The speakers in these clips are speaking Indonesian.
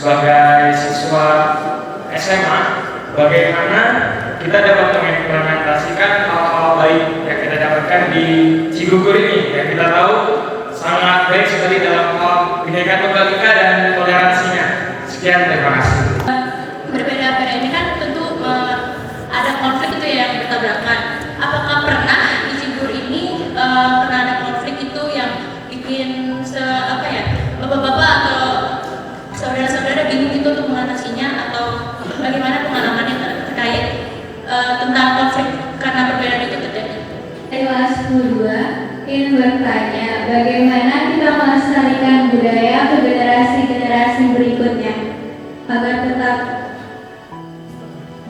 sebagai siswa SMA, bagaimana kita dapat mengimplementasikan hal-hal baik yang kita dapatkan di Cigugur ini, yang kita tahu sangat baik sekali dalam hal Bhinneka Tunggal Ika dan toleransinya. Sekian, terima kasih. Berbeda-beda ini kan tentu ada konflik itu yang bertabrakan. Apakah pernah di Cigugur ini pernah ada konflik itu yang bikin bapak-bapak atau saudara-saudara bingung itu untuk mengatasinya, atau bagaimana pengalamannya terkait tentang konflik karena perbedaan itu terjadi? Kelas 2 ingin bertanya, bagaimana kita melestarikan budaya ke generasi-generasi berikutnya agar tetap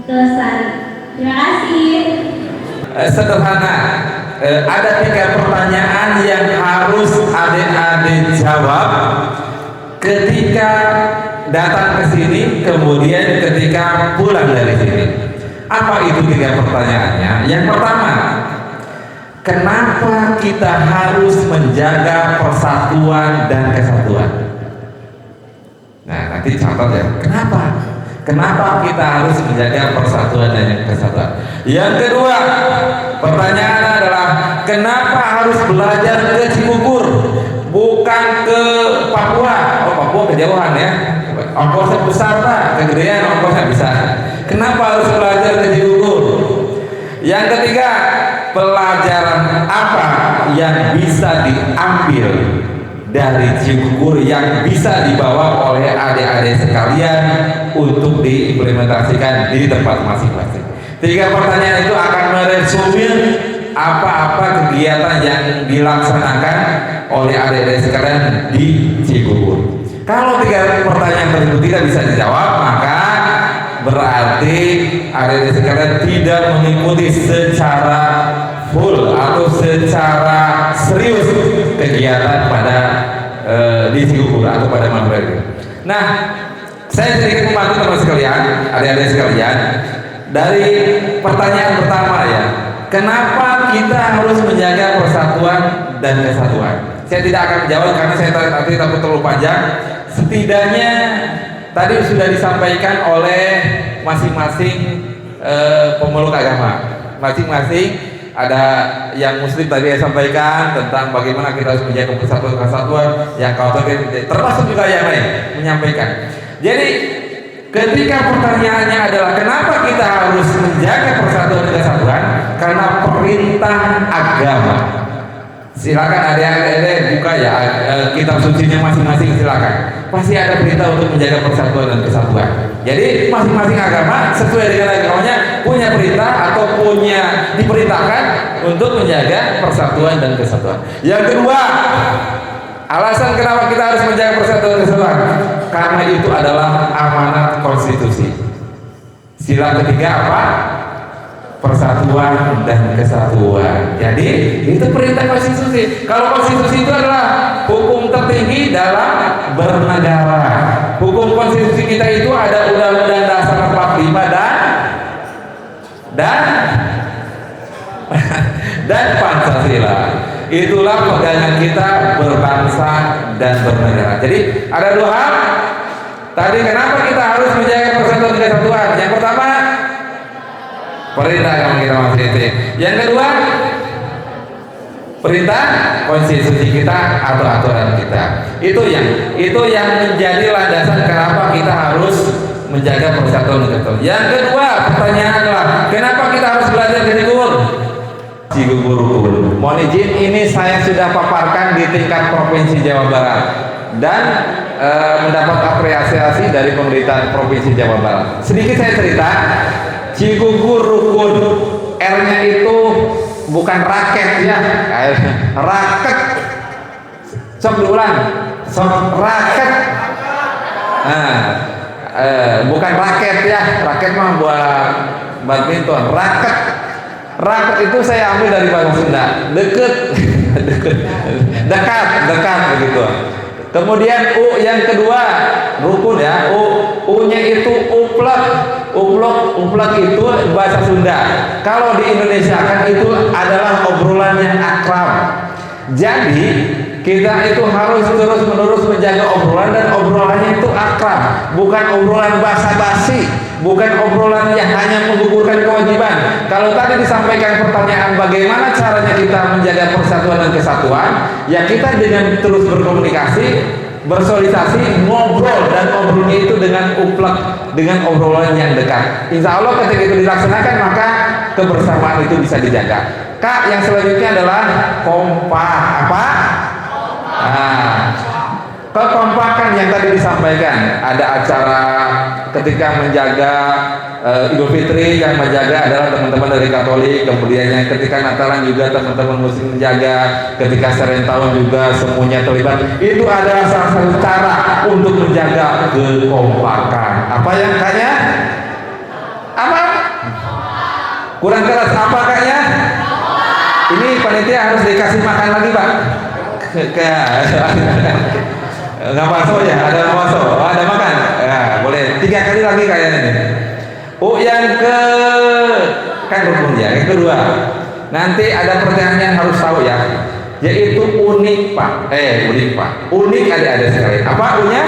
lestari. Terima kasih. Sederhana, ada 3 pertanyaan yang harus adik-adik jawab ketika datang ke sini, kemudian ketika pulang dari sini. Apa itu 3 pertanyaannya? Yang pertama, kenapa kita harus menjaga persatuan dan kesatuan? Nah, nanti catat ya. Kenapa kita harus menjaga persatuan dan kesatuan? Yang kedua, pertanyaan adalah kenapa harus belajar ke Cigugur, bukan ke Papua? Oh, Papua kejauhan ya. Ongkosnya besar Pak, kegedean ongkosnya bisa. Kenapa harus belajar ke Cigugur? Yang ketiga, pelajaran apa yang bisa diambil dari Cigugur yang bisa dibawa oleh adik-adik sekalian untuk diimplementasikan di tempat masing-masing? 3 pertanyaan itu akan meresumir apa-apa kegiatan yang dilaksanakan oleh adik-adik sekalian di Cigugur. Kalau 3 pertanyaan tersebut tidak bisa dijawab, maka berarti adik-adik sekalian tidak mengikuti secara full atau secara serius kegiatan pada di Cigugur atau pada malam hari. Nah, saya sedikit membantu teman sekalian, adik-adik sekalian, dari pertanyaan pertama ya, kenapa kita harus menjaga persatuan dan kesatuan? Saya tidak akan menjawab karena saya nanti takut terlalu panjang. Setidaknya tadi sudah disampaikan oleh masing-masing pemeluk agama, masing-masing. Ada yang muslim tadi saya sampaikan tentang bagaimana kita harus menjaga persatuan, yang Katolik termasuk juga yang lain menyampaikan. Jadi ketika pertanyaannya adalah kenapa kita harus menjaga persatuan dan kesatuan, karena perintah agama. Silakan adik-adik buka ya kitab sucinya masing-masing, silakan. Pasti ada perintah untuk menjaga persatuan dan kesatuan. Jadi masing-masing agama sesuai dengan agamanya punya perintah atau punya diperintahkan untuk menjaga persatuan dan kesatuan. Yang kedua, alasan kenapa kita harus menjaga persatuan dan kesatuan, karena itu adalah amanat konstitusi. Sila ketiga apa? Persatuan dan kesatuan. Jadi itu perintah konstitusi. Kalau konstitusi itu adalah hukum tertinggi dalam bernegara. Hukum konstitusi kita itu ada Undang-Undang Dasar 45 dan Pancasila. Itulah pegangan kita berbangsa dan bernegara. Jadi ada 2 hal. Tadi kenapa kita harus menjaga persatuan dan kesatuan? Yang pertama, perintah agama kita masing-masing. Yang kedua, perintah konstitusi kita atau aturan kita. Itu yang menjadi landasan kenapa kita harus menjaga persatuan dan kesatuan. Yang kedua, pertanyaan adalah kenapa kita harus belajar di Cigugur? Mohon izin, ini saya sudah paparkan di tingkat provinsi Jawa Barat dan mendapat apresiasi dari pemerintahan provinsi Jawa Barat. Sedikit saya cerita. Cigugur rukun, R-nya itu bukan raket ya, raket. Sok diulang, sok raket. Nah, bukan raket ya, raket mah buat badminton. Raket itu saya ambil dari bahasa Sunda, dekat begitu. Kemudian U yang kedua rukun ya, U-nya itu uplek itu bahasa Sunda. Kalau di Indonesia kan itu adalah obrolan yang akrab. Jadi Kita itu harus terus-menerus menjaga obrolan, dan obrolannya itu akrab, bukan obrolan basa-basi, bukan obrolan yang hanya menggugurkan kewajiban. Kalau tadi disampaikan pertanyaan bagaimana caranya kita menjaga persatuan dan kesatuan, ya kita dengan terus berkomunikasi, bersolidasi, ngobrol, dan ngobrolnya itu dengan uplek, dengan obrolan yang dekat. Insya Allah ketika itu dilaksanakan, maka kebersamaan itu bisa dijaga. Kak, yang selanjutnya adalah kompak. Apa? Nah, kekompakan yang tadi disampaikan, ada acara ketika menjaga Idul Fitri, yang menjaga adalah teman-teman dari Katolik, kemudian yang ketika Natalan juga teman-teman Muslim menjaga, ketika Seren tahun juga semuanya terlibat. Itu adalah salah satu cara untuk menjaga kekompakan. Apa yang kayaknya? Apa? Kurang keras apa kayaknya? Ini panitia harus dikasih makan lagi, Pak. Nggak bakso ya, ada bakso, oh, ada makan, ya boleh 3 kali lagi kayaknya nih. Oh, yang kan rukun ya, yang kedua, nanti ada pertanyaan yang harus tahu ya, yaitu unik Pak, unik adik-adik sekalian. Apa uniknya?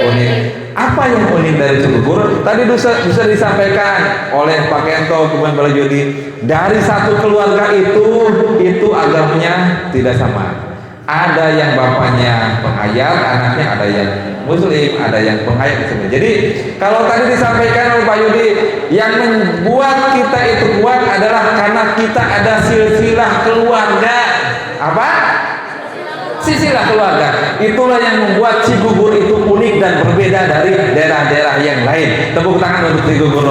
Unik. Apa yang unik dari Cigugur? Tadi bisa disampaikan oleh Pak Kento, kemudian Bala Jody, dari satu keluarga itu agamanya tidak sama. Ada yang bapaknya penghayat, anaknya ada yang Muslim, ada yang penghayat. Jadi kalau tadi disampaikan oleh Pak Yudi, yang membuat kita itu kuat adalah karena kita ada silsilah keluarga. Apa? Silsilah keluarga. Itulah yang membuat Cigugur itu unik dan berbeda dari daerah-daerah yang lain. Tepuk tangan untuk Cigugur.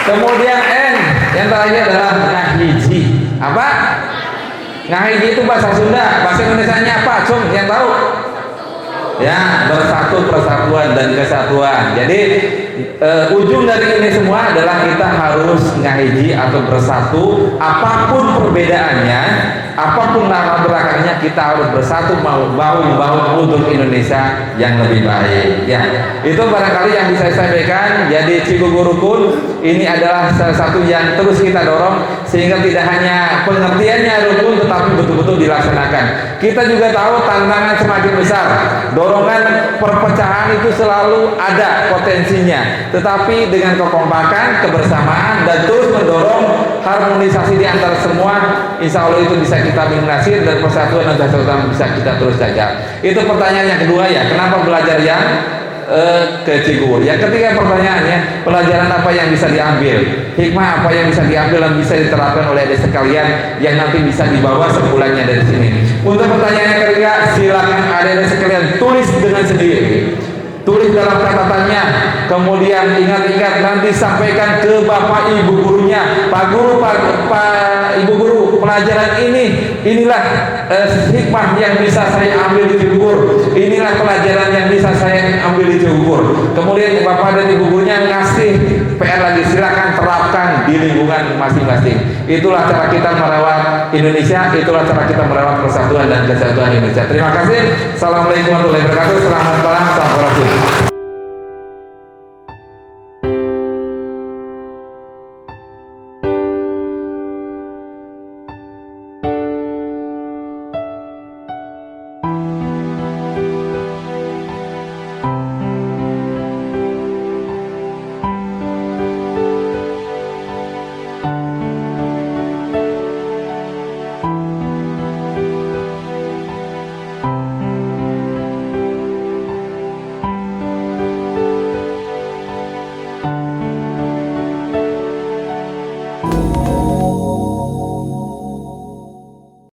Kemudian N, yang terakhir adalah ngahiji. Apa? Ngahiji itu bahasa Sunda, bahasa Indonesianya apa? Cung, yang tahu? Ya, bersatu, persatuan dan kesatuan. Jadi ujung dari ini semua adalah kita harus ngahiji atau bersatu. Apapun perbedaannya, apapun latar belakangnya, kita harus bersatu, bahu-bahu untuk Indonesia yang lebih baik. Ya, itu barangkali yang bisa saya sampaikan. Jadi Cigugur Rukun ini adalah salah satu yang terus kita dorong, sehingga tidak hanya pengertiannya rukun, tetapi betul-betul dilaksanakan. Kita juga tahu tantangan semakin besar, dorongan perpecahan itu selalu ada potensinya, tetapi dengan kekompakan, kebersamaan, dan terus mendorong harmonisasi di antara semua, insya Allah itu bisa kita minimalisir, dan persatuan dan kesatuan bisa kita terus jaga. Itu pertanyaan yang kedua ya, kenapa belajar yang ke Cigugur. Yang ketiga pertanyaannya, pelajaran apa yang bisa diambil, hikmah apa yang bisa diambil dan bisa diterapkan oleh adik sekalian yang nanti bisa dibawa sebulannya dari sini. Untuk pertanyaan yang ketiga, silakan adik sekalian tulis dengan sendiri, tulis dalam catatannya, kemudian ingat-ingat nanti sampaikan ke bapak ibu gurunya. Pak guru, pak ibu guru, pelajaran inilah hikmah yang bisa saya ambil di Cigugur, inilah pelajaran yang bisa saya ambil di Cigugur. Kemudian bapak dan ibu gurunya ngasih PR lagi, silakan terapkan di lingkungan masing-masing. Itulah cara kita merawat Indonesia, itulah cara kita merawat persatuan dan kesatuan Indonesia. Terima kasih. Assalamualaikum warahmatullahi wabarakatuh. Selamat malam, salam